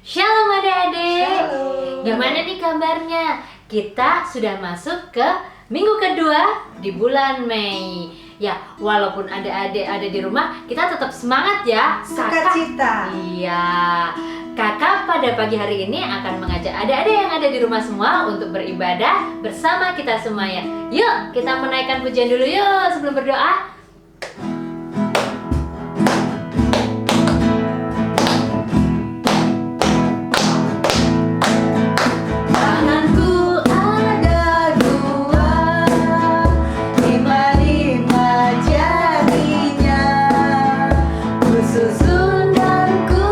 Shalom adik-adik. Shalom. Gimana nih kabarnya? Kita sudah masuk ke minggu kedua di bulan Mei. Ya, walaupun adik-adik ada di rumah, kita tetap semangat ya. Sukacita. Iya. Kakak pada pagi hari ini akan mengajak adik-adik yang ada di rumah semua untuk beribadah bersama kita semuanya. Yuk, kita menaikkan pujian dulu yuk sebelum berdoa. Tanganku ada dua, lima jarinya, ku susun dan ku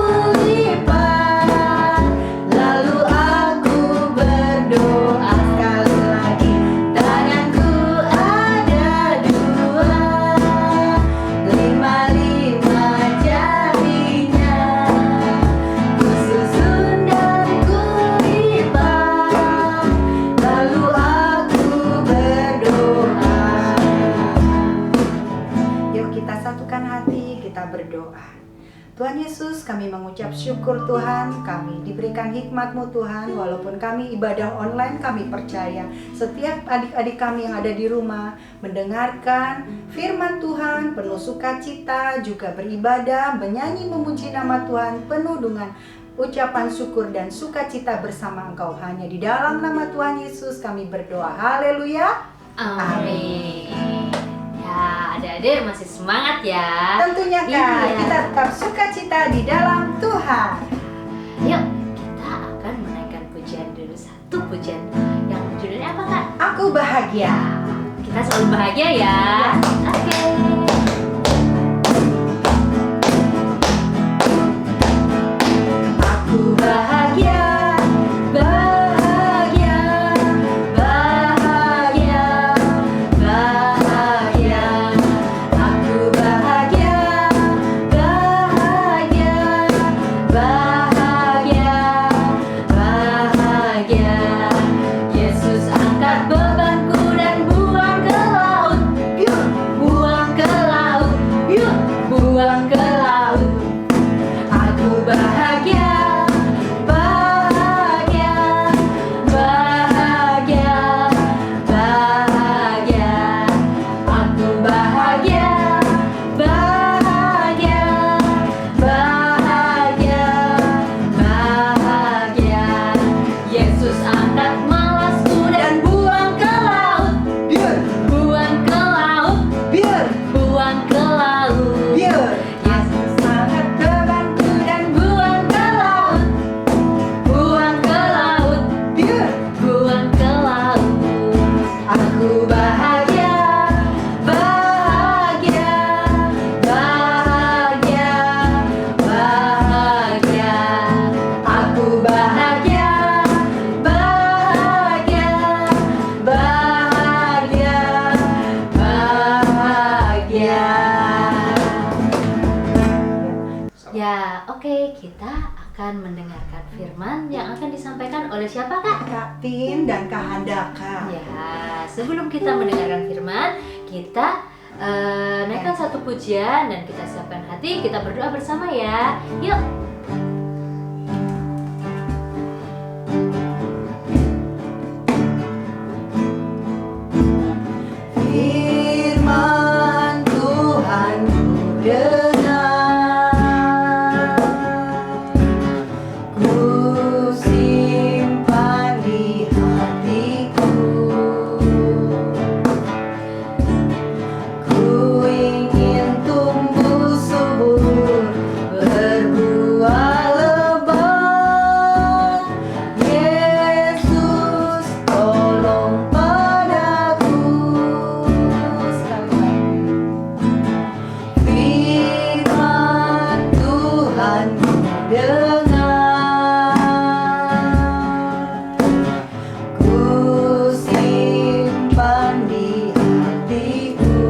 lipat, lalu aku berdoa sekali lagi. Tanganku ada dua, lima jarinya, ku susun dan ku lipat, lalu aku berdoa. Yuk kita satukan hati, kita berdoa. Tuhan Yesus, kami mengucap syukur Tuhan, kami diberikan hikmat-Mu Tuhan. Walaupun kami ibadah online, kami percaya setiap adik-adik kami yang ada di rumah mendengarkan firman Tuhan, penuh sukacita, juga beribadah, menyanyi memuji nama Tuhan, penuh dengan ucapan syukur dan sukacita bersama Engkau. Hanya di dalam nama Tuhan Yesus kami berdoa. Haleluya. Amin. Ya, adik-adik masih semangat ya. Tentunya Kak, Iya. kita tetap sukacita di dalam Tuhan. Yuk, kita akan menaikkan pujian dulu. Satu pujian yang judulnya apa Kak? Aku bahagia. Kita selalu bahagia ya. Oke. Aku bahagia, bahagia, bahagia, bahagia. Aku bahagia, bahagia, bahagia, bahagia. Yesus angkat bebanku dan buang ke laut. Yuk, buang ke laut. Yuk, buang ke laut. Aku bahagia, bahagia, bahagia, bahagia. Aku bahagia, bahagia, bahagia, bahagia. Yesus angkat malasku dan buang ke laut. Biar, buang ke laut. Biar, buang ke laut. Biar. Yesus angkat bebanku dan buang ke laut. Buang ke laut. Biar, buang ke laut. Aku bahagia, bahagia, bahagia, bahagia. Aku bahagia, bahagia, bahagia, bahagia. Ya, oke, kita akan mendengarkan firman yang akan disampaikan oleh siapa Kak? Kak Tin dan Kak Handaka. Ya, sebelum kita mendengarkan firman, kita naikkan satu pujian dan kita siapkan hati, kita berdoa bersama ya. Yuk. Firman Tuhan ku dengar, ku simpan di hatiku, ku ingin tumbuh subur, berbuah lebat. Yesus tolong padaku. Firman Tuhan ku dengar, ku simpan di hatiku,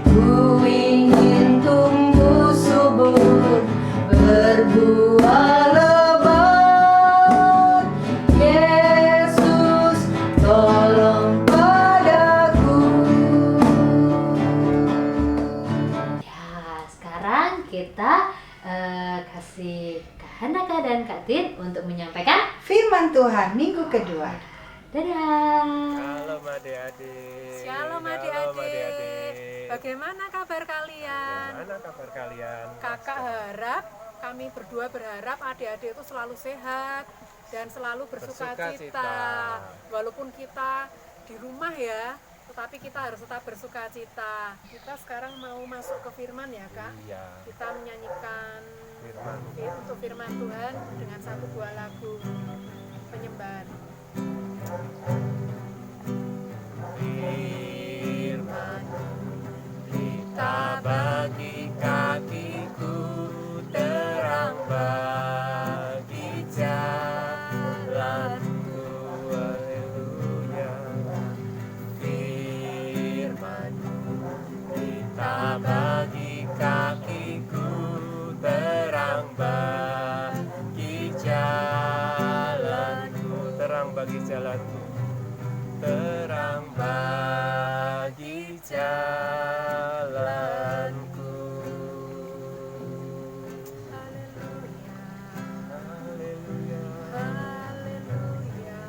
ku ingin tumbuh subur, berbuah lebat. Yesus tolong padaku. Ya, sekarang kita kasih Kak Handaka dan Kak Tit untuk menyampaikan Firman Tuhan minggu kedua. dadah. Shalom adik-adik. Shalom adik-adik. Bagaimana kabar kalian? Bagaimana kabar kalian? Kakak harap, kami berdua berharap adik-adik itu selalu sehat dan selalu bersuka Bersuka cita. cita. Walaupun kita di rumah ya, tetapi kita harus tetap bersuka cita. Kita sekarang mau masuk ke firman ya Kak. Iya. Kita menyanyikan Firman. untuk firman Tuhan dengan satu buah lagu penyembahan. Firman kita bagi kakiku, terang bagi jalanku. Haleluya. Firman kita bagi kakiku, terang bagi jalanku. Terang bagi jalanku, terang bagi jalanku. Haleluya. Haleluya. Haleluya.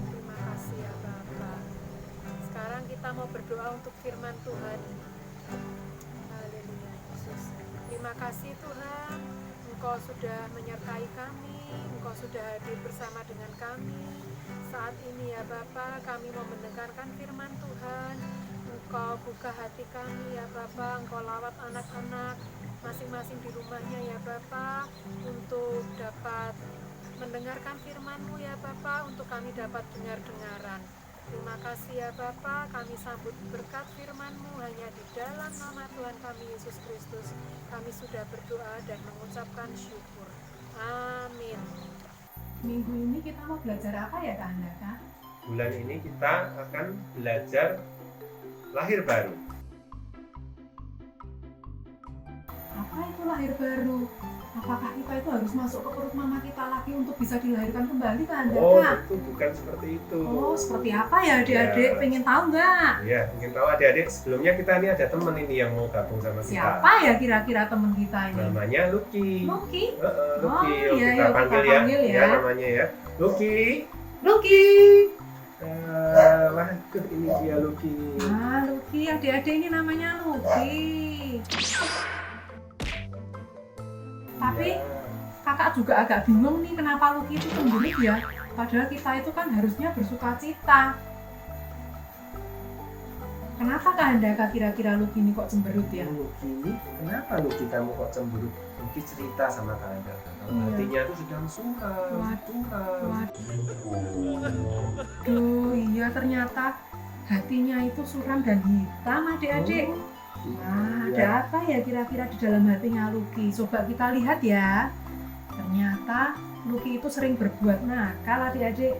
Terima kasih ya Bapak. Sekarang kita mau berdoa untuk firman Tuhan. Haleluya Yesus. Terima kasih Tuhan, Engkau sudah menyertai kami, Engkau sudah hadir bersama dengan kami. Saat ini ya Bapak, kami mau mendengarkan firman Tuhan. Engkau buka hati kami ya Bapak, Engkau lawat anak-anak masing-masing di rumahnya ya Bapak, untuk dapat mendengarkan firman-Mu ya Bapak, untuk kami dapat dengar-dengaran. Terima kasih ya Bapak, kami sambut berkat firman-Mu hanya di dalam nama Tuhan kami Yesus Kristus. Kami sudah berdoa dan mengucapkan syukur. Amin. Minggu ini kita mau belajar apa ya Kak Handaka? Bulan ini kita akan belajar lahir baru. Apa itu lahir baru? Apakah kita itu harus masuk ke perut mama kita lagi untuk bisa dilahirkan kembali Kak Handaka? Oh, itu bukan seperti itu. Oh, seperti apa ya adik-adik? Ya. Pengen tahu nggak? Ya, ingin tahu adik-adik, sebelumnya kita ini ada teman ini yang mau gabung sama kita. Siapa ya kira-kira teman kita ini? Namanya Lucky. Lucky? Lucky, Oh, iya, kita iya, panggil kita ya. panggil ya. Ya, namanya ya. Lucky. Lucky! Waduh, ini dia Lucky. Ah, Lucky, adik-adik ini namanya Lucky. Tapi Ya. kakak juga agak bingung nih kenapa Lucky itu cemberut ya. Padahal kita itu kan harusnya bersuka cita. Kenapa Kak Handaka kira-kira Lucky ini kok cemberut ya? Lucky, kenapa Lucky kamu kok cemberut? Lucky cerita sama kalian kalau Iya. hatinya tuh sedang suram. Waduh, iya ternyata hatinya itu suram dan hitam adik-adik. Nah, Iya. ada apa ya kira-kira di dalam hatinya Lucky? Coba kita lihat ya. Ternyata Lucky itu sering berbuat nakal adik-adik.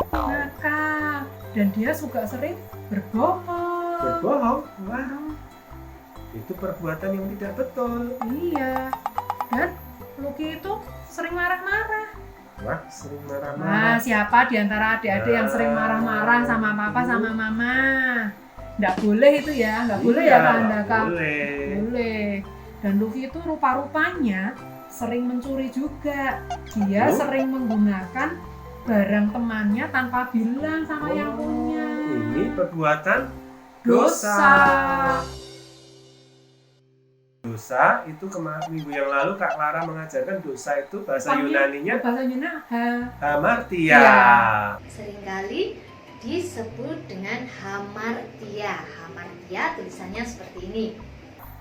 Nakal. Dan dia juga sering berbohong. Berbohong? Wah, itu perbuatan yang tidak betul. Iya. Dan Lucky itu sering marah-marah. Wah, sering Nah, marah-marah. siapa di antara adik-adik yang sering marah-marah sama papa sama mama? Nggak boleh itu ya, nggak boleh ya Kak Handaka? Boleh. Boleh. Dan Lucky itu rupa-rupanya sering mencuri juga. Dia Oh. sering menggunakan barang temannya tanpa bilang sama yang punya. Ini perbuatan Dosa. Dosa itu minggu yang lalu Kak Clara mengajarkan dosa itu bahasa Yunaninya Bahasa Yunani hamartia. Ya. Seringkali disebut dengan hamartia. Hamartia tulisannya seperti ini.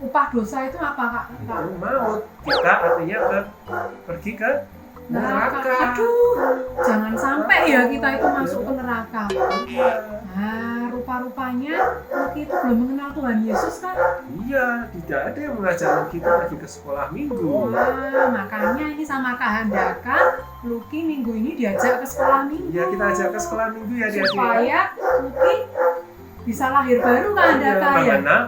upah dosa itu apa Kak? Itu maut. Kita artinya pergi ke neraka. Aduh, jangan sampai ya kita itu masuk ke neraka. Iya. Nah, rupa-rupanya Lucky itu belum mengenal Tuhan Yesus kan? Iya, tidak ada yang mengajarkan kita pergi ke sekolah minggu. Wah, makanya ini sama Kak Handaka, Lucky minggu ini diajak ke sekolah minggu. Ya, kita ajak ke sekolah minggu ya dia. Supaya Lucky bisa lahir baru Kak Handaka ya. Mengenal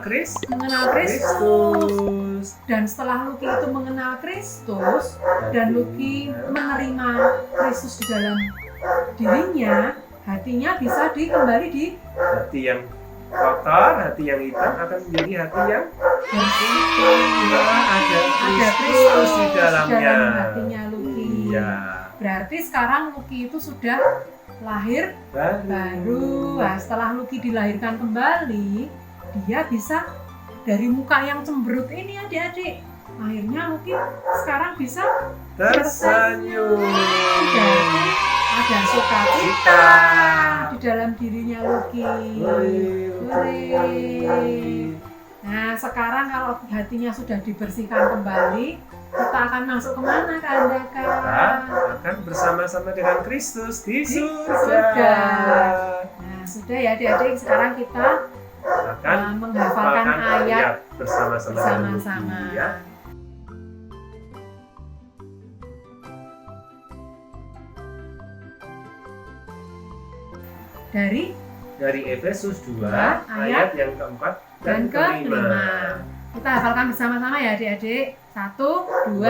Mengenal Kristus. Dan setelah Lucky itu mengenal Kristus dan Lucky menerima Kristus di dalam dirinya, hatinya bisa kembali di hati yang kotor, hati yang hitam akan menjadi hati yang bersih. Ada Kristus di dalamnya. dalam hatinya Lucky. Iya. Berarti sekarang Lucky itu sudah lahir baru. Nah, setelah Lucky dilahirkan kembali, dia bisa dari muka yang cemberut ini adik-adik. Akhirnya Lucky sekarang bisa Tersenyum. Berarti ada sukacita di dalam dirinya Lucky. Hore. Nah, sekarang kalau hatinya sudah dibersihkan kembali, kita akan masuk kemana, Kak Andaka? Kita akan bersama-sama dengan Kristus di surga. surga. Nah, sudah ya adik-adik, sekarang kita Akan menghafalkan ayat bersama-sama dengan bersama-sama. Lucky, ya. Dari Efesus 2 ayat yang keempat dan dan kelima. Kita hafalkan bersama-sama ya adik-adik. 1, 2,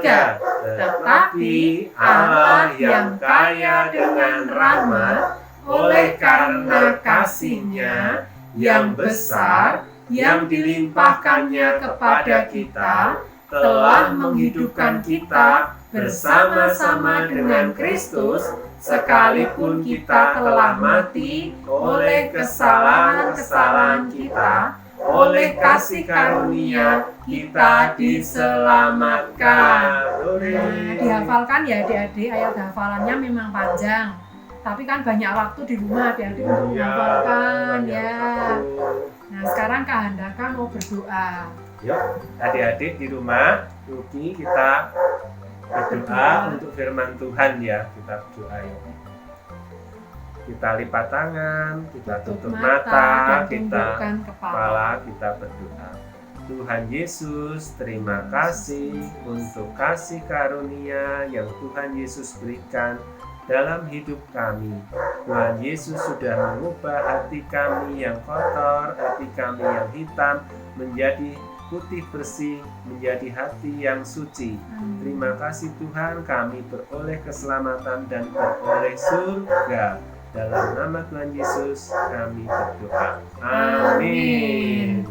3. Tetapi Allah yang kaya dengan rahmat, oleh karena kasih-Nya yang besar, yang dilimpahkannya kepada kita, telah menghidupkan kita bersama-sama dengan Kristus, sekalipun kita telah mati oleh kesalahan-kesalahan kita, oleh kasih karunia kita diselamatkan. Nah, dihafalkan ya adik-adik, ayat hafalannya memang panjang, tapi kan banyak waktu di rumah adik-adik untuk menghafalkan ya. Nah, sekarang Kak Handaka mau berdoa. Yuk, adik-adik di rumah, Lucky, kita berdoa untuk firman Tuhan ya. Kita berdoa yuk. Kita lipat tangan, kita tutup mata, dan kita tundukkan kepala. kepala, kita berdoa. Tuhan Yesus, terima kasih untuk kasih karunia yang Tuhan Yesus berikan dalam hidup kami. Tuhan Yesus sudah mengubah hati kami yang kotor, hati kami yang hitam menjadi putih bersih, menjadi hati yang suci. Terima kasih Tuhan, kami beroleh keselamatan dan beroleh surga. Dalam nama Tuhan Yesus kami berdoa. Amin.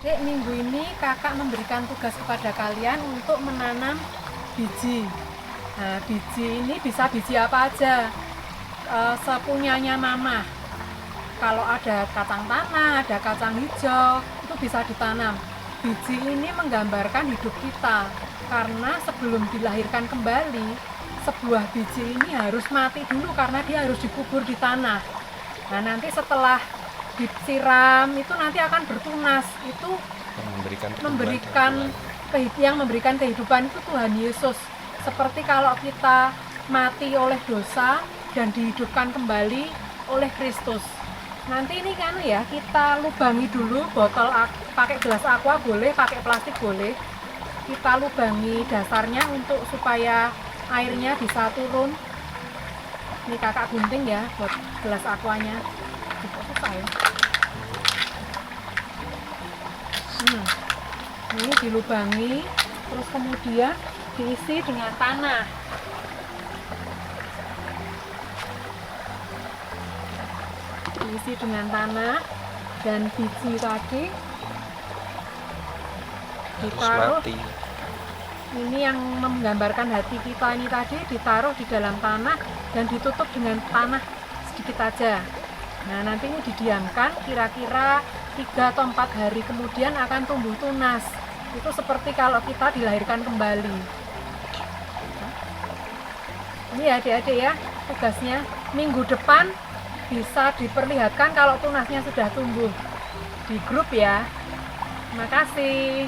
Dek, minggu ini kakak memberikan tugas kepada kalian untuk menanam biji. Nah, biji ini bisa biji apa aja, sepunyanya mama. Kalau ada kacang tanah, ada kacang hijau, itu bisa ditanam. Biji ini menggambarkan hidup kita, karena sebelum dilahirkan kembali, sebuah biji ini harus mati dulu karena dia harus dikubur di tanah. Nah, nanti setelah disiram itu nanti akan bertunas. Itu yang memberikan kehidupan itu Tuhan Yesus. Seperti kalau kita mati oleh dosa dan dihidupkan kembali oleh Kristus. Nanti ini kan ya, kita lubangi dulu botol, pakai gelas aqua boleh, pakai plastik boleh. Kita lubangi dasarnya untuk supaya airnya bisa turun. Ini kakak gunting ya buat gelas aquanya. Susah ya. Ini dilubangi, terus kemudian diisi dengan tanah. Diisi dengan tanah dan biji tadi ditaruh. Ini yang menggambarkan hati kita ini tadi ditaruh di dalam tanah dan ditutup dengan tanah sedikit aja. Nah, nanti ini didiamkan kira-kira 3 atau 4 hari kemudian akan tumbuh tunas. Itu seperti kalau kita dilahirkan kembali. Ini ya adik-adik ya, tugasnya minggu depan bisa diperlihatkan kalau tunasnya sudah tumbuh di grup ya. Terima kasih.